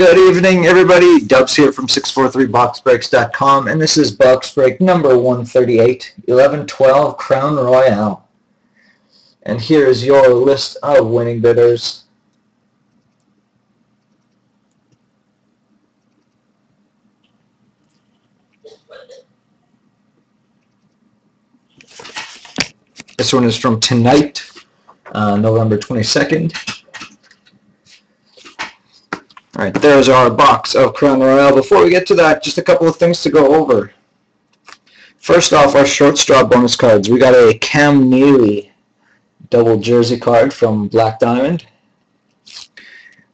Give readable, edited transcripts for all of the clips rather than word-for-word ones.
Good evening, everybody. Dubs here from 643boxbreaks.com, and this is box break number 138, 11-12 Crown Royale. And here is your list of winning bidders. This one is from tonight, November 22nd. Alright, there's our box of Crown Royale. Before we get to that, just a couple of things to go over. First off, our short straw bonus cards. We got a Cam Neely double jersey card from Black Diamond.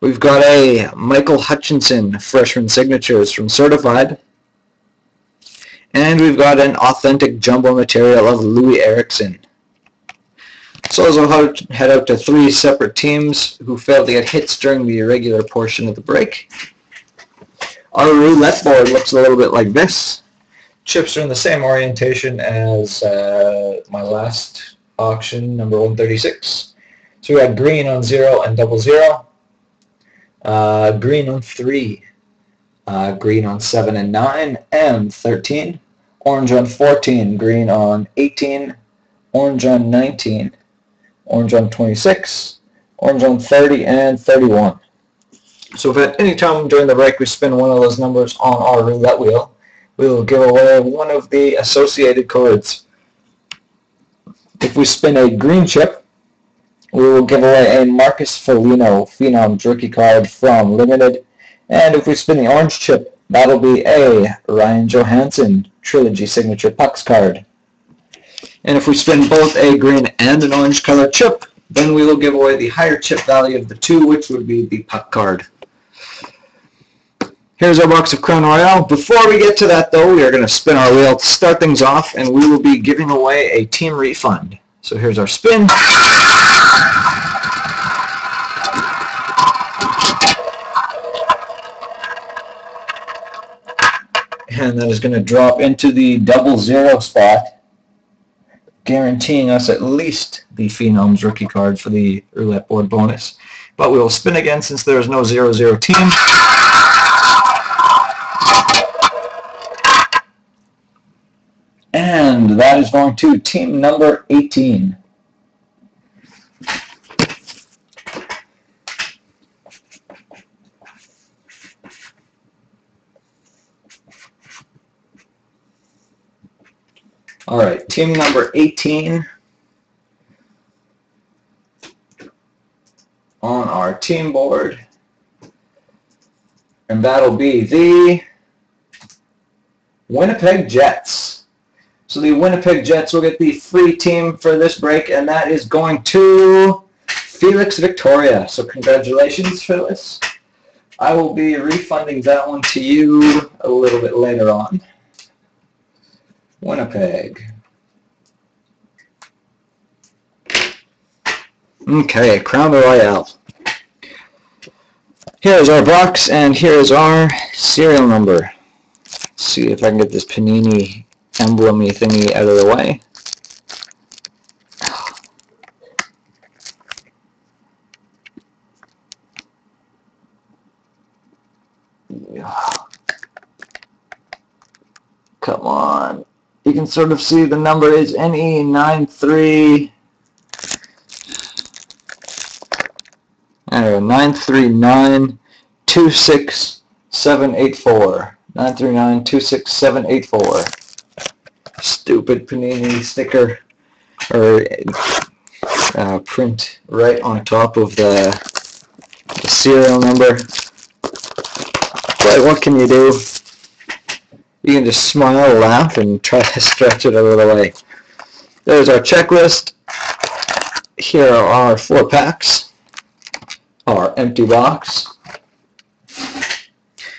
We've got a Michael Hutchinson freshman signatures from Certified. And we've got an authentic jumbo material of Louis Erickson. So as I'll head out to three separate teams who failed to get hits during the irregular portion of the break. Our roulette board looks a little bit like this. Chips are in the same orientation as my last auction, number 136. So we got green on 0 and 00, green on 3, green on 7 and 9 and 13, orange on 14, green on 18, orange on 19, orange on 26, orange on 30, and 31. So if at any time during the break we spin one of those numbers on our roulette wheel, we will give away one of the associated cards. If we spin a green chip, we will give away a Marcus Foligno Phenoms rookie card from Limited. And if we spin the orange chip, that'll be a Ryan Johansson Trilogy Signature Pucks card. And if we spin both a green and an orange color chip, then we will give away the higher chip value of the two, which would be the puck card. Here's our box of Crown Royale. Before we get to that, though, we are going to spin our wheel to start things off, and we will be giving away a team refund. So here's our spin. And that is going to drop into the 00 spot, guaranteeing us at least the Phenoms rookie card for the roulette board bonus. But we will spin again since there is no 00 team. And that is going to team number 18. Alright, team number 18 on our team board, and that'll be the Winnipeg Jets. So the Winnipeg Jets will get the free team for this break, and that is going to Felix Victoria. So congratulations, Phyllis. I will be refunding that one to you a little bit later on. Winnipeg. Okay, Crown Royale. Here's our box, and here's our serial number. Let's see if I can get this Panini emblem-y thingy out of the way. Come on. You can sort of see the number is NE93. Anyway, 939-26784. 939-26784. Stupid Panini sticker or print right on top of the serial number. But what can you do? You can just smile, laugh, and try to stretch it a little way. There's our checklist. Here are our 4 packs. Our empty box.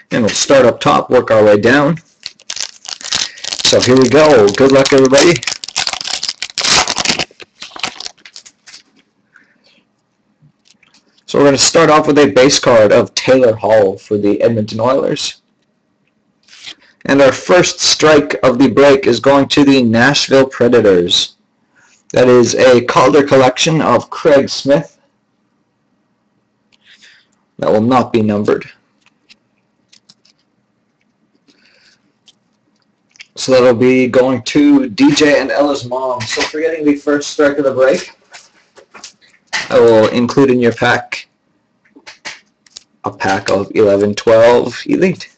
And we'll start up top, work our way down. So here we go. Good luck, everybody. So we're going to start off with a base card of Taylor Hall for the Edmonton Oilers. And our first strike of the break is going to the Nashville Predators. That is a Calder collection of Craig Smith. That will not be numbered. So that'll be going to DJ and Ella's mom. So for getting the first strike of the break, I will include in your pack a pack of 11-12 Elite,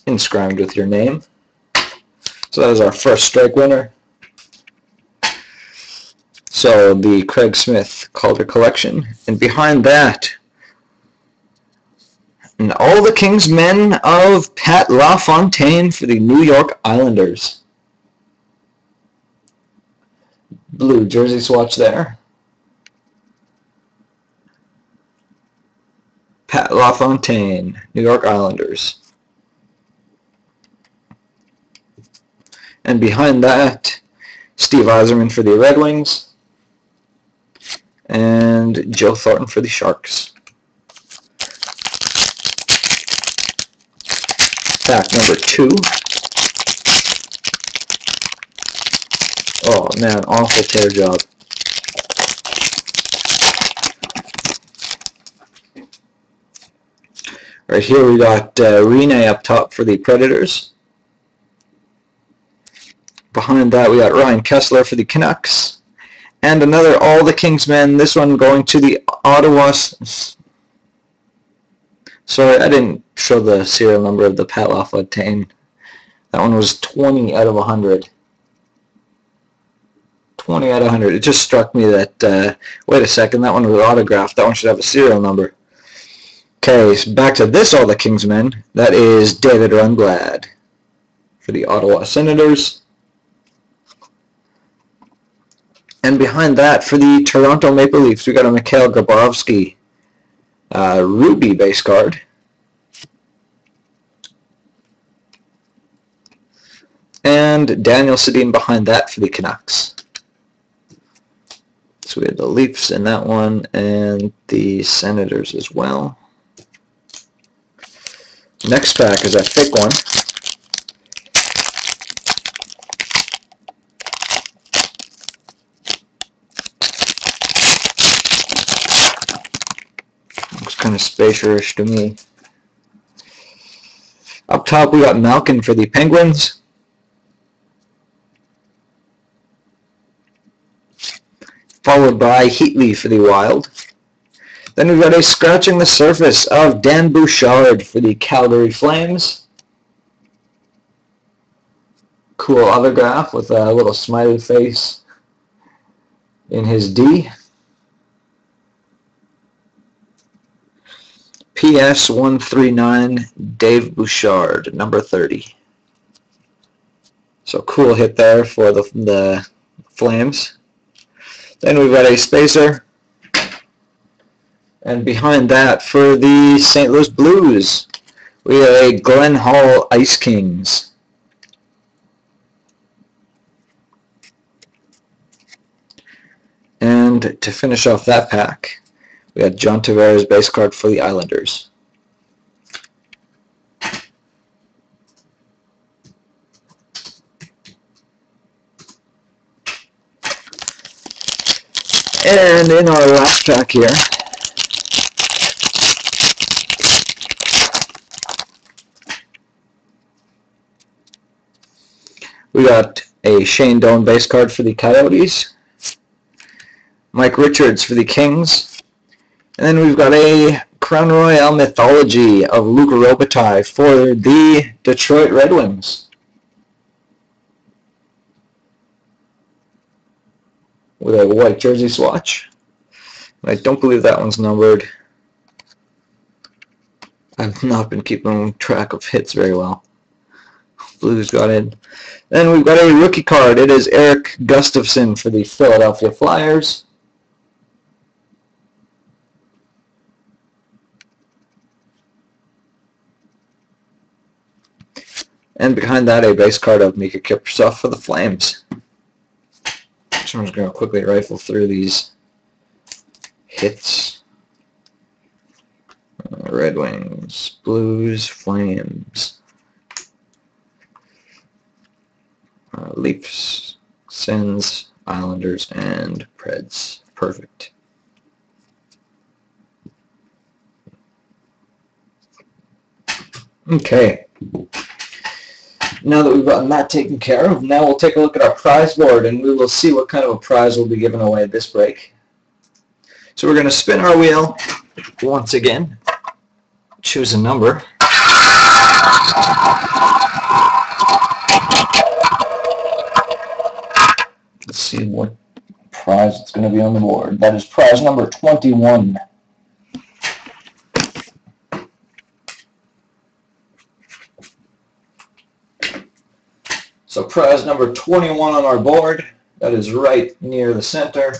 inscribed with your name. So that is our first strike winner. So the Craig Smith Calder collection. And behind that, and all the King's Men of Pat LaFontaine for the New York Islanders. Blue jersey swatch there. Pat LaFontaine, New York Islanders. And behind that, Steve Yzerman for the Red Wings. And Joe Thornton for the Sharks. Pack number 2. Oh man, awful tear job. Right here we got Rene up top for the Predators. Behind that we got Ryan Kessler for the Canucks. And another All the King's Men, this one going to the Ottawa... Sorry, I didn't show the serial number of the Pat LaFontaine. That one was 20 out of 100. 20 out of 100. It just struck me that, wait a second, that one was autographed. That one should have a serial number. Okay, so back to this All the King's Men. That is David Rundblad for the Ottawa Senators. And behind that, for the Toronto Maple Leafs, we got a Mikhail Grabovski Ruby base card. And Daniel Sedin behind that for the Canucks. So we have the Leafs in that one, and the Senators as well. Next pack is a thick one. Looks kind of spacious to me. Up top we got Malkin for the Penguins. Followed by Heatley for the Wild. Then we've got a scratching the surface of Dan Bouchard for the Calgary Flames. Cool autograph with a little smiley face in his D. PS 139 Dave Bouchard, number 30. So cool hit there for the Flames. Then we've got a spacer. And behind that, for the St. Louis Blues, we have a Glenn Hall Ice Kings. And to finish off that pack, we got John Tavares base card for the Islanders. And in our last pack here, we got a Shane Doan base card for the Coyotes, Mike Richards for the Kings, and then we've got a Crown Royale Mythology of Luca Robitaille for the Detroit Red Wings. With a white jersey swatch. I don't believe that one's numbered. I've not been keeping track of hits very well. Blues got in. Then we've got a rookie card. It is Eric Gustafson for the Philadelphia Flyers. And behind that, a base card of Mika Kiprusoff for the Flames. So I'm just going to quickly rifle through these hits. Red Wings, Blues, Flames, Leafs, Sens, Islanders, and Preds. Perfect. Okay. Now that we've gotten that taken care of, now we'll take a look at our prize board and we will see what kind of a prize we'll be giving away this break. So we're going to spin our wheel once again, choose a number. Let's see what prize it's going to be on the board. That is prize number 21. So prize number 21 on our board, that is right near the center.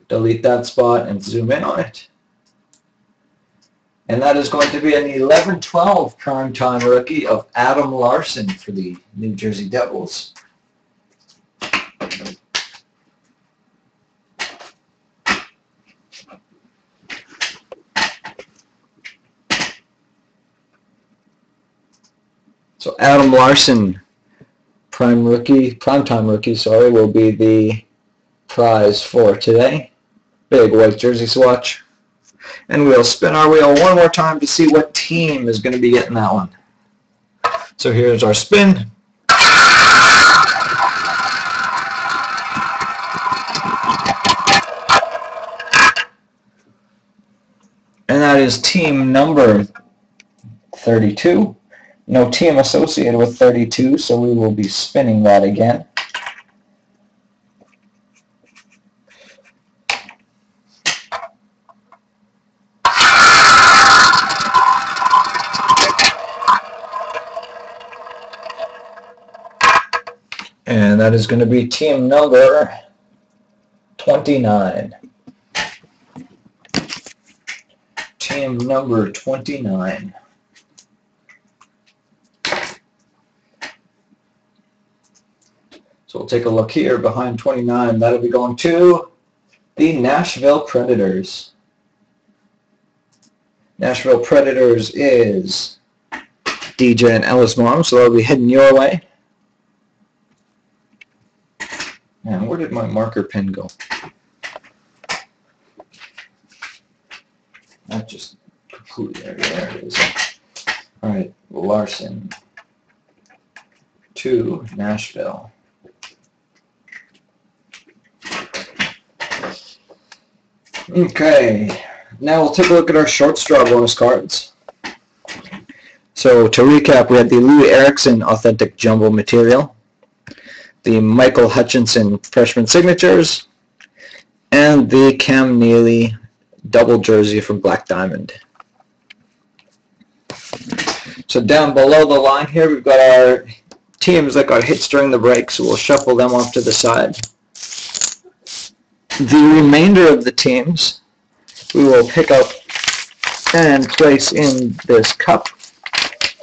Delete that spot and zoom in on it. And that is going to be an 11-12 primetime rookie of Adam Larson for the New Jersey Devils. So Adam Larson, primetime rookie, will be the prize for today. Big white jersey swatch. And we'll spin our wheel one more time to see what team is going to be getting that one. So here's our spin. And that is team number 32. No team associated with 32, so we will be spinning that again. And that is going to be team number 29. Team number 29. So we'll take a look here behind 29. That'll be going to the Nashville Predators. Nashville Predators is DJ and Ella's mom, so that'll be heading your way. And where did my marker pen go? That just completely, there it is. All right, Larson to Nashville. Okay, now we'll take a look at our short straw bonus cards. So to recap, we had the Louis Eriksson Authentic Jumbo Material, the Michael Hutchinson Freshman Signatures, and the Cam Neely Double Jersey from Black Diamond. So down below the line here, we've got our teams that got hits during the break, so we'll shuffle them off to the side. The remainder of the teams we will pick up and place in this cup.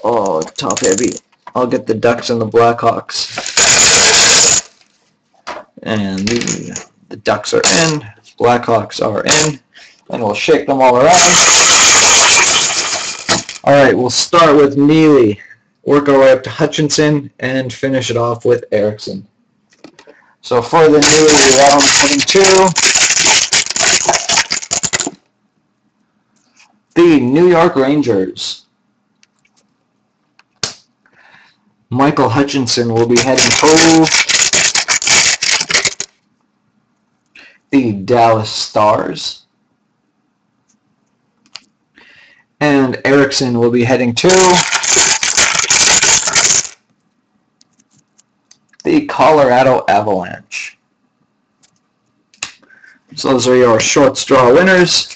Oh, top heavy. I'll get the Ducks and the Blackhawks. And the Ducks are in, Blackhawks are in, and we'll shake them all around. Alright, we'll start with Neely, work our way up to Hutchinson, and finish it off with Eriksson. So for the Neely round, putting 2, the New York Rangers. Michael Hutchinson will be heading to the Dallas Stars. And Eriksson will be heading to the Colorado Avalanche. So those are your short straw winners.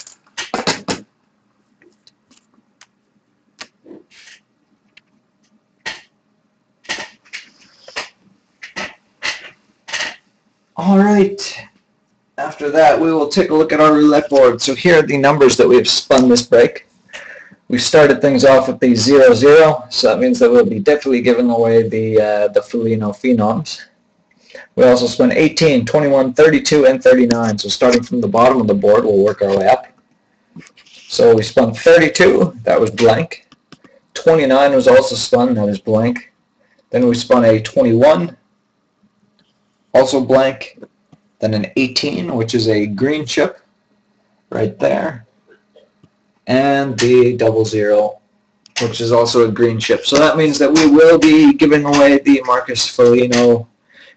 Alright, after that we will take a look at our roulette board. So here are the numbers that we have spun this break. We started things off with the 0-0, so that means that we'll be definitely giving away the Foligno Phenoms. We also spun 18, 21, 32, and 39. So starting from the bottom of the board, we'll work our way up. So we spun 32, that was blank. 29 was also spun, that is blank. Then we spun a 21, also blank. Then an 18, which is a green chip, right there. And the 00 which is also a green chip. So that means that we will be giving away the Marcus Foligno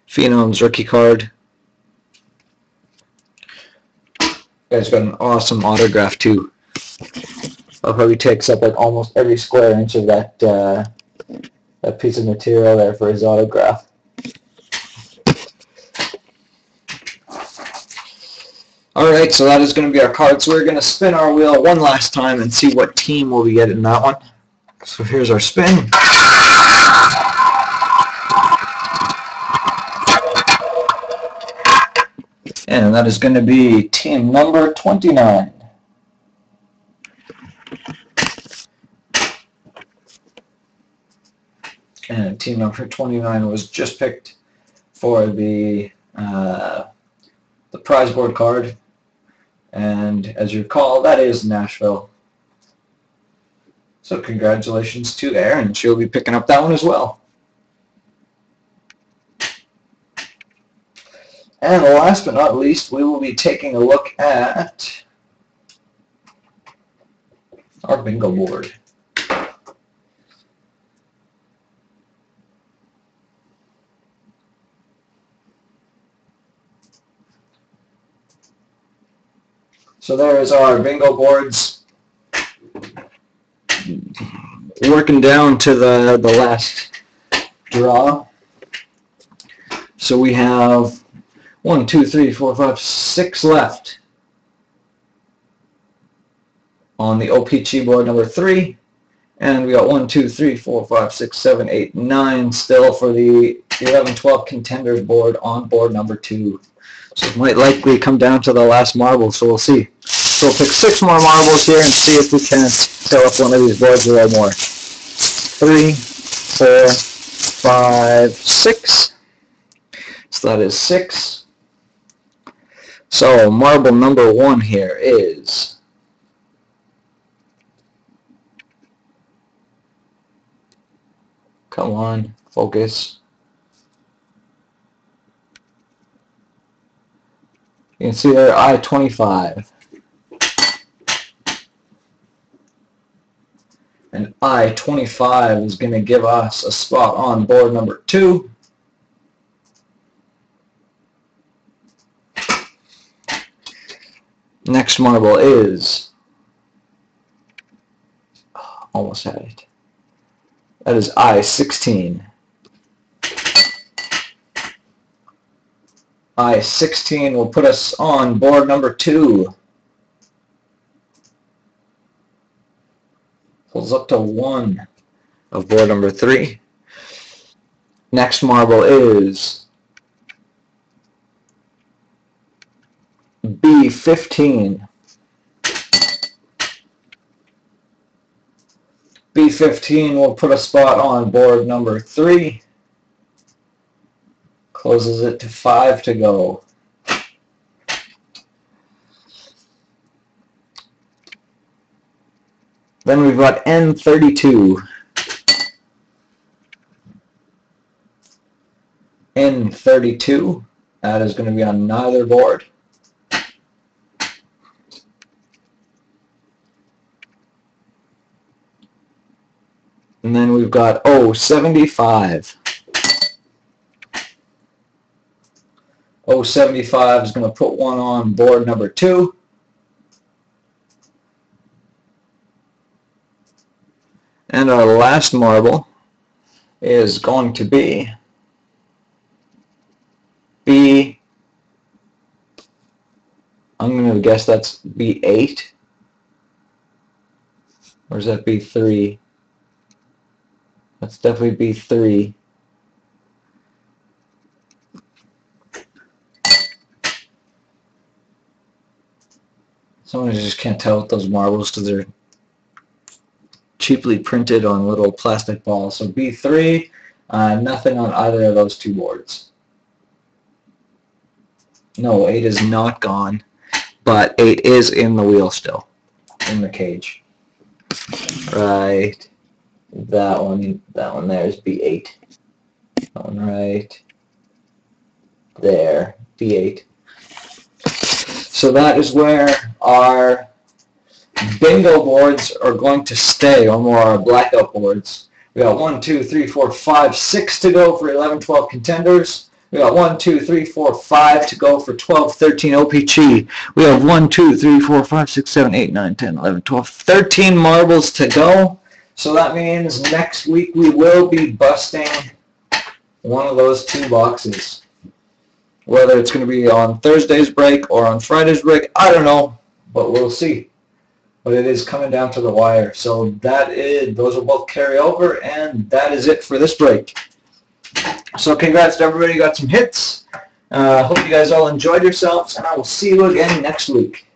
Phenoms rookie card. Guy's got an awesome autograph too. Love how he takes up like almost every square inch of that that piece of material there for his autograph. Alright, so that is going to be our card. So we're going to spin our wheel one last time and see what team will we get in that one. So here's our spin. And that is going to be team number 29. And team number 29 was just picked for the prize board card. And as you recall, that is Nashville. So congratulations to Erin. She'll be picking up that one as well. And last but not least, we will be taking a look at our bingo board. So there is our bingo boards. Working down to the last draw. So we have 1, 2, 3, 4, 5, 6 left on the OPG board number 3, and we got 1, 2, 3, 4, 5, 6, 7, 8, 9 still for the 11, 12 contenders board on board number 2. So it might likely come down to the last marble, so we'll see. So we'll pick 6 more marbles here and see if we can fill up one of these boards a little more. 3, 4, 5, 6. So that is 6. So marble number 1 here is come on, focus. You can see there I-25. And I-25 is going to give us a spot on board number 2. Next marble is, almost had it. That is I-16. I-16 will put us on board number 2. Pulls up to 1 of board number 3. Next marble is B-15. B-15 will put a spot on board number 3. Closes it to 5 to go. Then we've got N32. N32. That is going to be on neither board. And then we've got O75. O75 is going to put one on board number 2. And our last marble is going to be B. I'm going to guess that's B8. Or is that B3? That's definitely B3. Someone just can't tell with those marbles because they're cheaply printed on little plastic balls. So B3, nothing on either of those two boards. No, 8 is not gone, but 8 is in the wheel still, in the cage. Right. That one there is B8. That one right there, B8. So that is where our bingo boards are going to stay, or more our blackout boards. We got 1, 2, 3, 4, 5, 6 to go for 11, 12 contenders. We got 1, 2, 3, 4, 5 to go for 12, 13 OPG. We have 1, 2, 3, 4, 5, 6, 7, 8, 9, 10, 11, 12, 13 marbles to go. So that means next week we will be busting one of those 2 boxes. Whether it's going to be on Thursday's break or on Friday's break, I don't know, but we'll see. But it is coming down to the wire. So those will both carry over, and that is it for this break. So congrats to everybody who got some hits. Hope you guys all enjoyed yourselves, and I will see you again next week.